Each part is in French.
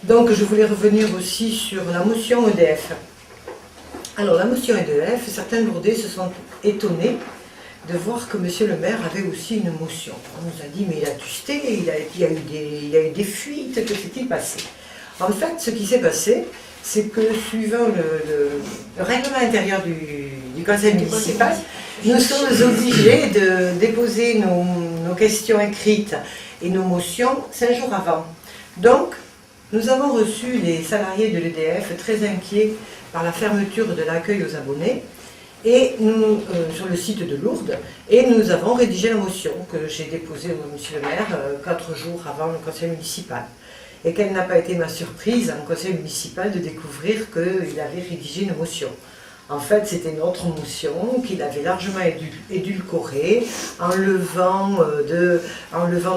Donc je voulais revenir aussi sur la motion EDF. Alors la motion EDF, certains Lourdais se sont étonnés de voir que monsieur le maire avait aussi une motion. On nous a dit mais il a tusté, il y a eu des fuites, que s'est-il passé? En fait, ce qui s'est passé, c'est que suivant le règlement intérieur du conseil municipal, nous sommes obligés de déposer nos questions écrites et nos motions 5 jours avant. Donc, nous avons reçu les salariés de l'EDF très inquiets par la fermeture de l'accueil aux abonnés et nous, sur le site de Lourdes, et nous avons rédigé la motion que j'ai déposée au monsieur le maire 4 jours avant le conseil municipal. Et quelle n'a pas été ma surprise en conseil municipal de découvrir qu'il avait rédigé une motion. En fait, c'était notre motion qu'il avait largement édulcorée, enlevant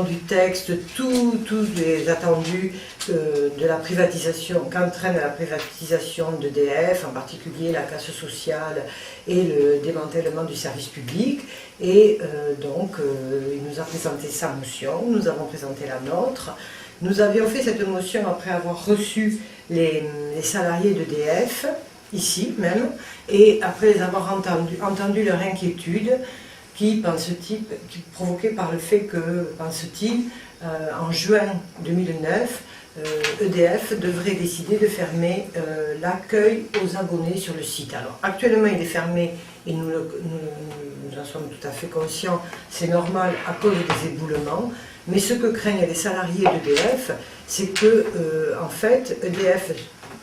du texte tous les attendus de la privatisation, qu'entraîne la privatisation d'EDF, en particulier la casse sociale et le démantèlement du service public. Et il nous a présenté sa motion, nous avons présenté la nôtre. Nous avions fait cette motion après avoir reçu les salariés d'EDF, ici même, et après avoir entendu leur inquiétude, provoquée par le fait que, pense-t-il, en juin 2009, EDF devrait décider de fermer l'accueil aux abonnés sur le site. Alors actuellement il est fermé et nous en sommes tout à fait conscients, c'est normal à cause des éboulements, mais ce que craignent les salariés d'EDF, c'est que en fait EDF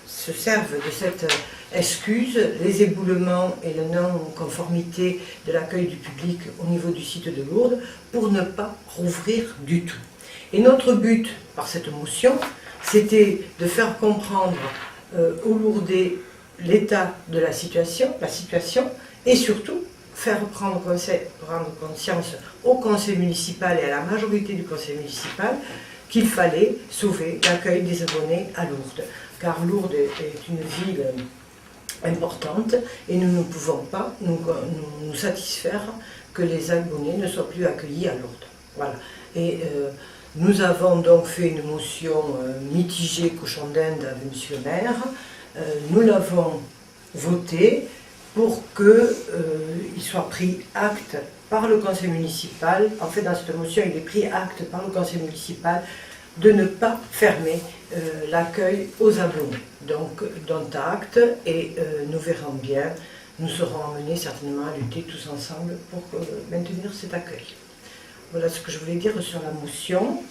se serve de cette excuse, les éboulements et la non-conformité de l'accueil du public au niveau du site de Lourdes, pour ne pas rouvrir du tout. Et notre but, par cette motion, c'était de faire comprendre aux Lourdais l'état de la situation, et surtout faire prendre conscience au conseil municipal et à la majorité du conseil municipal qu'il fallait sauver l'accueil des abonnés à Lourdes. Car Lourdes est une ville importante et nous ne pouvons pas nous satisfaire que les abonnés ne soient plus accueillis à Lourdes. Voilà. Et nous avons donc fait une motion mitigée cochon d'Inde avec monsieur le maire. Nous l'avons votée pour qu'il soit pris acte par le conseil municipal. En fait, dans cette motion, il est pris acte par le conseil municipal de ne pas fermer l'accueil aux abonnés. Donc, dont acte, et nous verrons bien, nous serons amenés certainement à lutter tous ensemble pour maintenir cet accueil. Voilà ce que je voulais dire sur la motion.